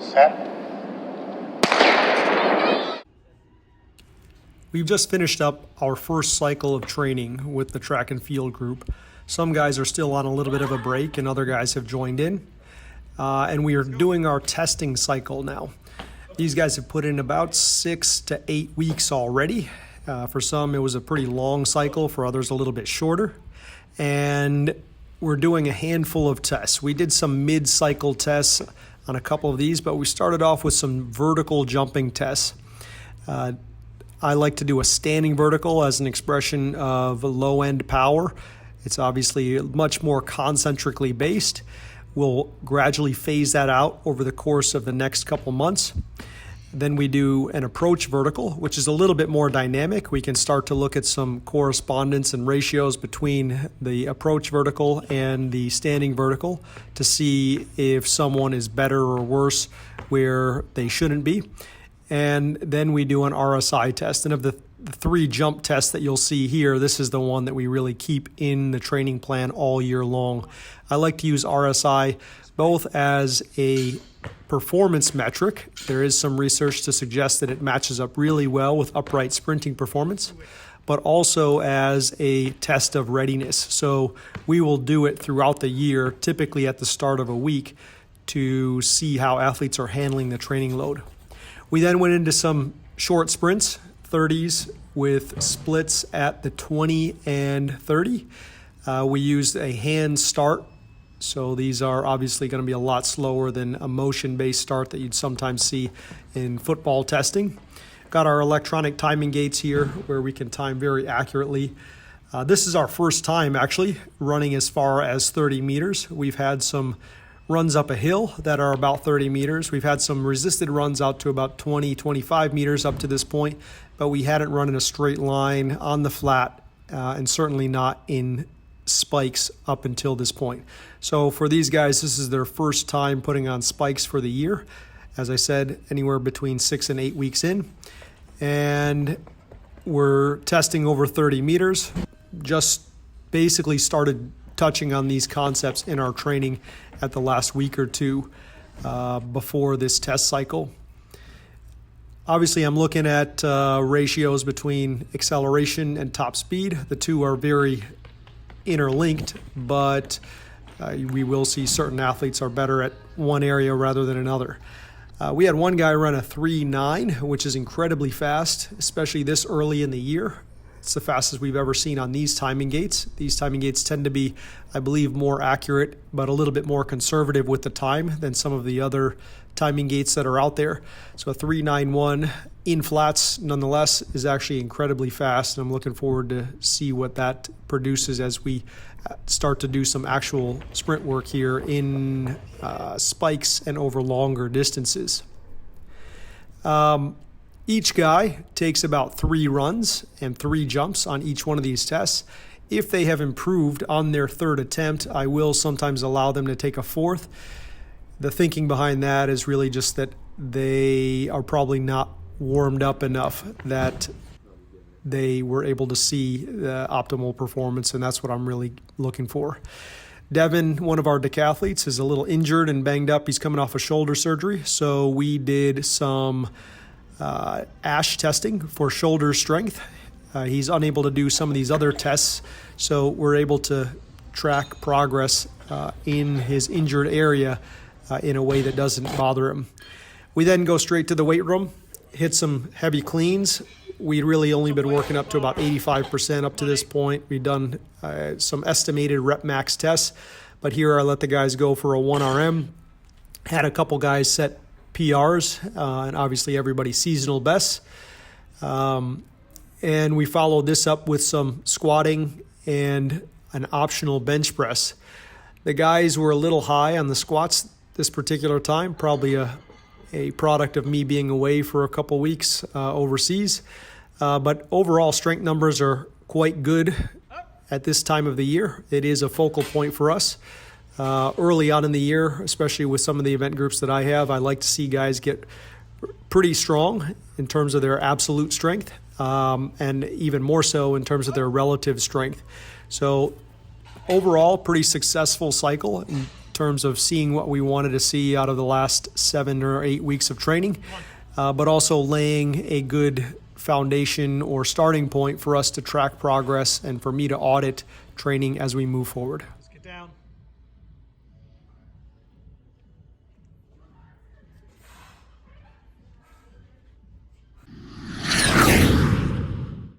Set. We've just finished up our first cycle of training with the track and field group. Some guys are still on a little bit of a break and other guys have joined in. And we are doing our testing cycle now. These guys have put in about 6 to 8 weeks already. For some, it was a pretty long cycle. For others, a little bit shorter. And we're doing a handful of tests. We did some mid-cycle tests on a couple of these, but we started off with some vertical jumping tests. I like to do a standing vertical as an expression of low-end power. It's obviously much more concentrically based. We'll gradually phase that out over the course of the next couple months. Then we do an approach vertical, which is a little bit more dynamic. We can start to look at some correspondence and ratios between the approach vertical and the standing vertical to see if someone is better or worse where they shouldn't be. And then we do an RSI test. And of the 3 jump tests that you'll see here, this is the one that we really keep in the training plan all year long. I like to use RSI both as a performance metric. There is some research to suggest that it matches up really well with upright sprinting performance, but also as a test of readiness. So we will do it throughout the year, typically at the start of a week, to see how athletes are handling the training load. We then went into some short sprints, 30s with splits at the 20 and 30. We used a hand start, so these are obviously going to be a lot slower than a motion-based start that you'd sometimes see in football testing. Got our electronic timing gates here where we can time very accurately. This is our first time actually running as far as 30 meters. We've had some runs up a hill that are about 30 meters. We've had some resisted runs out to about 20, 25 meters up to this point, but we hadn't run in a straight line on the flat and certainly not in spikes up until this point. So for these guys, this is their first time putting on spikes for the year. As I said, anywhere between 6 and 8 weeks in. And we're testing over 30 meters. Just basically started touching on these concepts in our training at the last week or two before this test cycle. Obviously, I'm looking at ratios between acceleration and top speed. The two are very interlinked, but we will see certain athletes are better at one area rather than another. We had one guy run a 3.9, which is incredibly fast, especially this early in the year. It's the fastest we've ever seen on these timing gates. These timing gates tend to be, I believe, more accurate, but a little bit more conservative with the time than some of the other timing gates that are out there. So a 3.91 in flats, nonetheless, is actually incredibly fast, and I'm looking forward to see what that produces as we start to do some actual sprint work here in spikes and over longer distances. Each guy takes about 3 runs and 3 jumps on each one of these tests. If they have improved on their 3rd attempt, I will sometimes allow them to take a 4th. The thinking behind that is really just that they are probably not warmed up enough that they were able to see the optimal performance, and that's what I'm really looking for. Devin, one of our decathletes, is a little injured and banged up. He's coming off a shoulder surgery, so we did some ASH testing for shoulder strength. He's unable to do some of these other tests, so we're able to track progress in his injured area in a way that doesn't bother him. We then go straight to the weight room, hit some heavy cleans. We'd really only been working up to about 85% up to this point. We've done some estimated rep max tests, but here I let the guys go for a 1RM. Had a couple guys set PRs, and obviously everybody's seasonal bests. And we followed this up with some squatting and an optional bench press. The guys were a little high on the squats this particular time, probably a product of me being away for a couple weeks overseas. But overall strength numbers are quite good at this time of the year. It is a focal point for us. Early on in the year, especially with some of the event groups that I have, I like to see guys get pretty strong in terms of their absolute strength, and even more so in terms of their relative strength. So overall, pretty successful cycle in terms of seeing what we wanted to see out of the last 7 or 8 weeks of training, but also laying a good foundation or starting point for us to track progress and for me to audit training as we move forward. Let's get down.